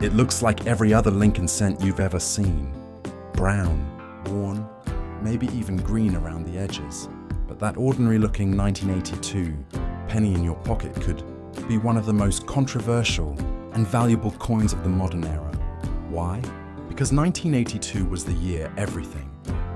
It looks like every other Lincoln cent you've ever seen. Brown, worn, maybe even green around the edges. But that ordinary-looking 1982 penny in your pocket could be one of the most controversial and valuable coins of the modern era. Why? Because 1982 was the year everything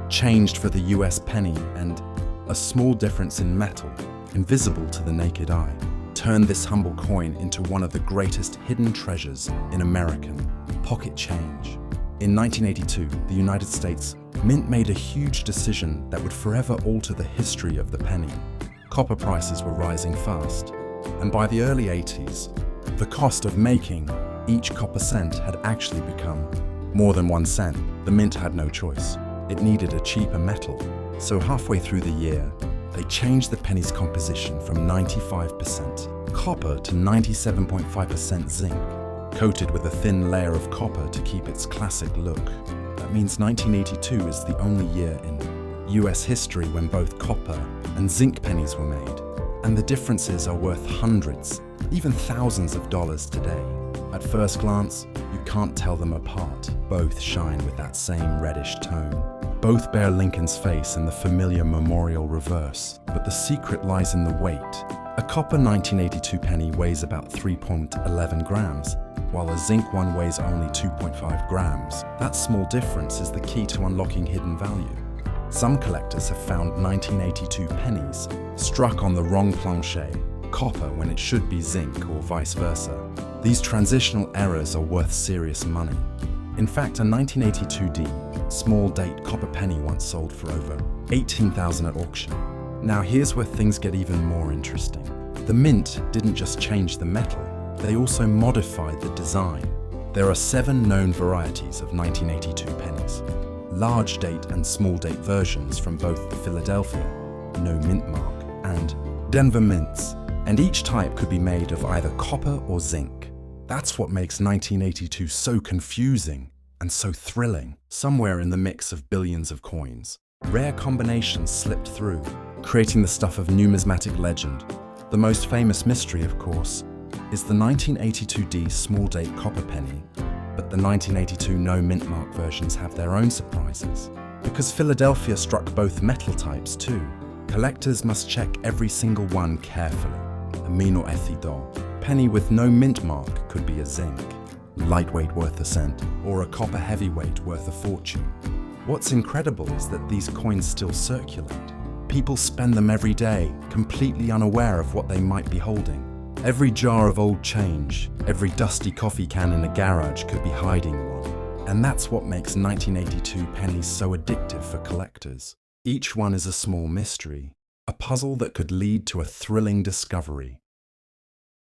changed for the US penny, and a small difference in metal, invisible to the naked eye, turned this humble coin into one of the greatest hidden treasures in American pocket change. In 1982, the United States Mint made a huge decision that would forever alter the history of the penny. Copper prices were rising fast, and by the early 80s, the cost of making each copper cent had actually become more than 1 cent. The Mint had no choice. It needed a cheaper metal. So halfway through the year, they changed the penny's composition from 95% copper to 97.5% zinc, coated with a thin layer of copper to keep its classic look. That means 1982 is the only year in US history when both copper and zinc pennies were made. And the differences are worth hundreds, even thousands of dollars today. At first glance, you can't tell them apart. Both shine with that same reddish tone. Both bear Lincoln's face and the familiar memorial reverse, but the secret lies in the weight. A copper 1982 penny weighs about 3.11 grams, while a zinc one weighs only 2.5 grams. That small difference is the key to unlocking hidden value. Some collectors have found 1982 pennies struck on the wrong planche, copper when it should be zinc, or vice versa. These transitional errors are worth serious money. In fact, a 1982D small date copper penny once sold for over $18,000 at auction. Now here's where things get even more interesting. The Mint didn't just change the metal, they also modified the design. There are 7 known varieties of 1982 pennies. Large date and small date versions from both the Philadelphia, no mint mark, and Denver mints, and each type could be made of either copper or zinc. That's what makes 1982 so confusing and so thrilling. Somewhere in the mix of billions of coins, rare combinations slipped through, creating the stuff of numismatic legend. The most famous mystery, of course, is the 1982D small date copper penny, but the 1982 no mint mark versions have their own surprises. Because Philadelphia struck both metal types too, collectors must check every single one carefully. Amino Ethido. Penny with no mint mark could be a zinc, lightweight worth a cent, or a copper heavyweight worth a fortune. What's incredible is that these coins still circulate. People spend them every day, completely unaware of what they might be holding. Every jar of old change, every dusty coffee can in a garage could be hiding one. And that's what makes 1982 pennies so addictive for collectors. Each one is a small mystery, a puzzle that could lead to a thrilling discovery.